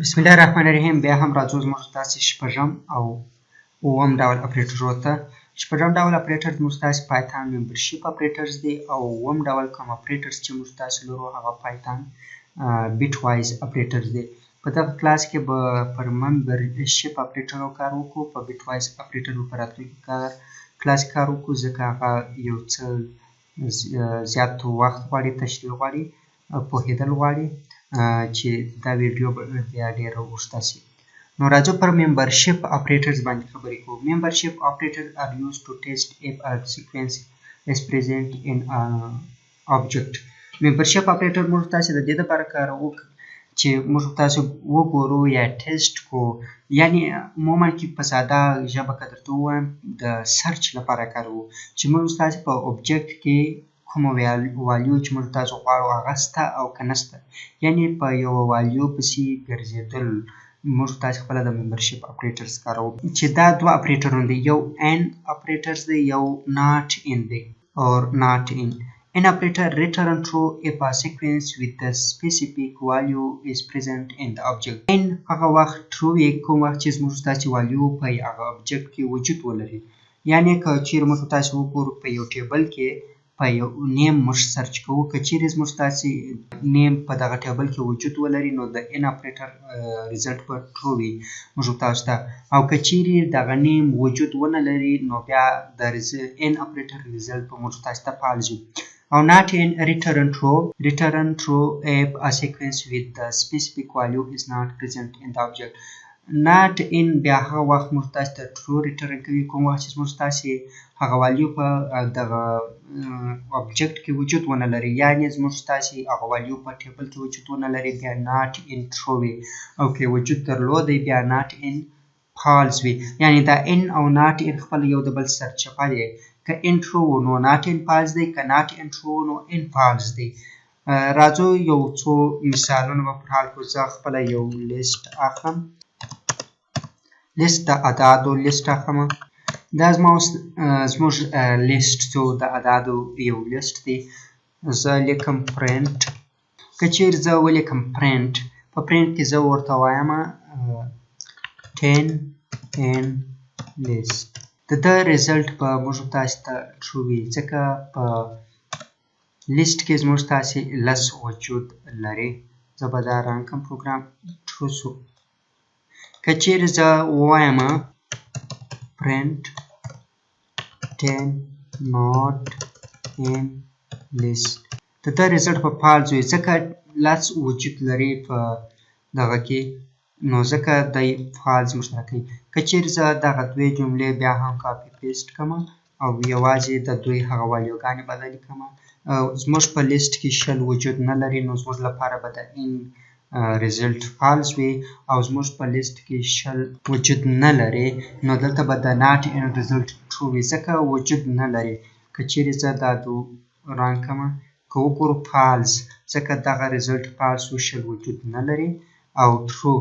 بسم الله الرحمن الرحیم. بیا هم راځو زموږ تاسې شپږم او اووم ډول اپریټرو ته. شپږم ډول اپریټر زموږ تاسې پایتان ممبرشیپ اپریټرز دی او اووم ډول کوم اپریټرز چې موږ تاسې لرو هغه پایتان بیټ وایز اپریټرز دی. په دغه کلاس کې به پر ممبرشیپ اپریټرو کار وکړو، په بیټ وایز اپریټرو په راتلونکي کلاس کې کار وکړو، ځکه هغه یو څه زیات وخت غواړي، تشریح غواړي، پوهېدل غواړي چې دا ویډیو به بیا ډېره اوږده شي. نو راځو پر ممبرشیپ اپریټرز باندې خبرې کوو. ممبرشیپ اپریټرز are used to test if a sequence is present in an object. ممبرشیپ اپریټر موږ تاسې د دې لپاره کاروو چې موږ تاسو وګورو یا ټیسټ کو، یعنی عموما کې په ساده ژبه که درته ووایم د سرچ لپاره کاروو چې موږ تاسې په اوبجکټ کې کومه والیو چې موږ تاسو غواړو هغه شته او که نشته، یعنی په یوه والیو پسې ګرځېدل. موږ تاسې خپله د ممبرشیپ اپریټرز کاروو چې دا دوه اپریټرونه دي، یو ان اپریټرز دی، یو ناٹ ان دی اور ناٹ ان. An operator return true if a sequence with the specific value is present in the object. In هغه وخت true وي کوم وخت چې زموږ تاسې والیو په هغه object کې وجود ولري. یعنی که چیرې موږ تاسې وګورو په یو ټیبل کې په یو نیم موږ سرچ کوو، که چیرې زموږ تاسې نیم په دغه ټیبل کې وجود ولري نو د ان اپریټر ریزلټ به ټرو وي موږ تاسو ته، او که چیرې دغه نیم وجود ونه لري نو بیا د ان اپریټر ریزلټ به موږ تاسو ته فالز وي. او not in return true if a sequence with the specific value is not present in the object. not in بیا هغه وخت موږ تاسو ته true return کوي کوم وخت چې موږ تاسې هغه والیو په دغه object کې وجود ونه لري، یعنی زموږ تاسې هغه والیو په ټیبل کې وجود ونه لري بیا not in true وي، او که وجود درلودی بیا not in false وي. یعنی دا in او not in خپل یو د بل سرچپه دی، که in true نو not in false دی، که not in true نو in false دی. راځو یو څو مثالونه به پر حال کړو. زه خپله یو لیست اخلم، لیست د اعدادو لیست اخلم. دا زموږ لیست څو د اعدادو یو لیست دی. زه لیکم پرنټ. که چیرې زه ولیکم پرنټ، په پرنټ کې زه ورته وایم 10 in list. د ده ریزلټ به موږ تاسې ته ټرو وي، ځکه په لیست کې زموږ تاسې لس وجود لري. زه به دا رن کړم، پروګرام ټرو شو. که چیرې زه ووایم print 10 not in list، د ده ریزلټ په فالز وي، ځکه لس وجود لري په دغه کې، نو ځکه دی فالز موږ ته راکوي. که چیرې زه دغه دوې جملې بیا هم کاپي پیسټ کړم او یوازې د دوی هغه والیوګانې بدلې کړم، زموږ په لیست کې شل وجود نه لري نو زموږ لپاره به د ان ریزلټ فالز وي، او زموږ په لیست کې شل وجود نه لري نو دلته به د ناٹ ان ریزلټ ټرو وي، ځکه وجود نه لري. که چیرې زه دا ران کړم، که وګورو فالز، ځکه دغه ریزلټ فالز و، شل وجود نه لري، او ټرو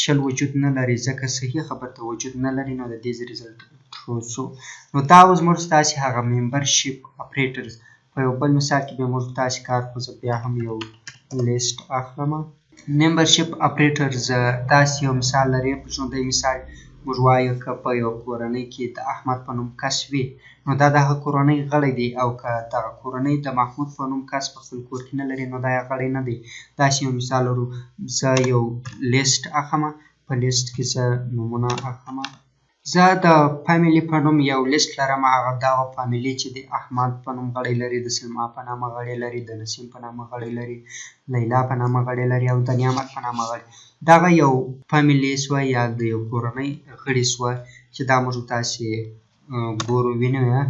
شل وجود نه لري ځکه صحیح خبر ته وجود نه لري، نو د دې ریزلټ ټرو شو. نو دا و زموږ تاسې هغه ممبرشیپ اپریټرز. په یو بل مثال کې بیا موږ تاسې کار کوو. زه بیا هم یو لیست اخلم. ممبرشیپ اپریټرز داسې یو مثال لري، په ژوندی مثال موږ وایو که په یو کورنۍ کې د احمد په نوم کس وي نو دا د هغه کورنۍ غړی دی، او که دغه کورنۍ د محمود په نوم کس په خپل کور کې نه لري نو دا یې غړی نه دی. داسې یو مثال لرو. زه یو لیست اخلم، په لیست کې زه نومونه اخلم. زه د فامیلي په نوم یو لیست لرم، هغه دغه فامیلي چې د احمد په نوم غړی لري، د سلما په نامه غړی لري، د نسیم په نامه غړی لري، لیلا په نامه غړی لري، او د نعمت په نامه غړی. دغه یو فامیلي سوه یا د یو کورنۍ غړي سوه چې دا موږ تاسې ګورو وینو یې.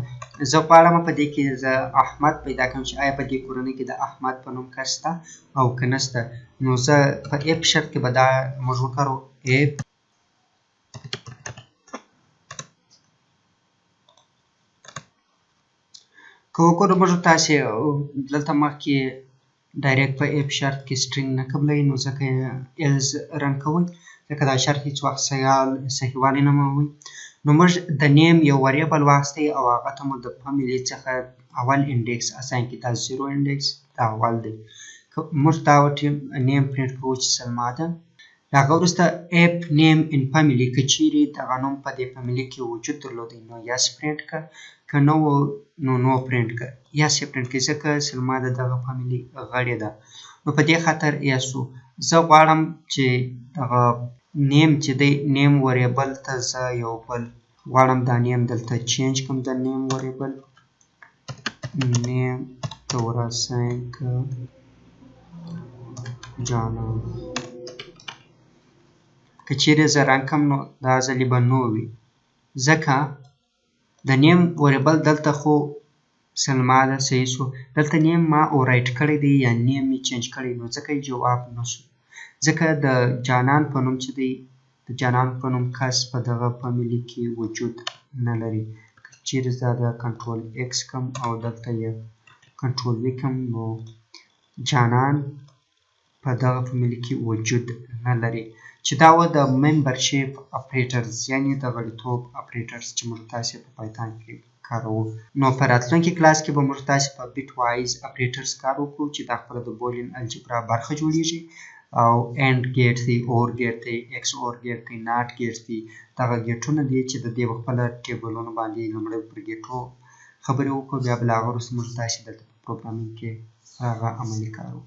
زه غواړم په دې کې زه احمد پیدا کړم چې آیا په دې کورنۍ کې د احمد په نوم کس شته او که نشته. نو زه په اف شرط کې به دا موږ وکړو اف. که وګورو موږ تاسې دلته مخکې ډایرکټ په اف شرط کې سټرینګ نه قبلوي، نو ځکه ایلز رن کوئ، ځکه دا شرط هېڅ وخت صحیح والی نه مومي. نو موږ د نیم یو وریبل واخیستی او هغه ته مو د فامیلي څخه اول انډیکس اساین کړي، دا 0 انډیکس دا اول دی. موږ دا نیم پرنټ کوو چې سلما ده، د هغه وروسته if name in family که چیرې دغه نوم په دې فامیلي کې وجود درلودی نو yes پرینټ کړه، که نه و نو نو پرینټ کړه. yes یې پرینټ کړئ ځکه سلما د دغه فامیلي غړې ده. نو په دې خاطر yes و. زه غواړم چې دغه نیم چې دی نیم وریبل ته زه یو بل غواړم دا نیم دلته چینج کړم د نیم وریبل نیم ته وراساین که جانان. که چیرې زه رنګ کړم نو دا ځلې به نو وي ځکه د نیم وریبل دلته خو سلما ده صحیح شو. دلته نیم ما اورایټ کړی دی یا نیم یې چینج کړی نو ځکه یې جواب نه شو. ځکه د جانان په نوم چې دی د جانان په نوم کس په دغه فامیلي کې وجود نه لري. که چیرې زه دا کنټرول ایکس کړم او دلته یې کنټرول وي کړم نو جانان په دغه فامیلي کې وجود نه لري. چې دا و د ممبرشیپ اپریټرز یعنې د غړیتوب اپریټرز چې موږ تاسې په پایتان کې کاروو. نو په راتلونکي کلاس کې به موږ تاسې په بیټ وایز اپریټرز کار وکړو چې دا خپله د بولین الجبرا برخه جوړیږي او اینډ ګیټ دی، اور ګیټ دی، ایکس اور ګیټ دی، ناټ ګیټ دی. دغه ګیټونه دي چې د دې په خپله ټیبلونو باندې لومړی پر ګیټو خبرې وکړو، بیا به له هغه وروسته موږ تاسې دلته په پروګرامینګ کې هغه عملي کار وکړو.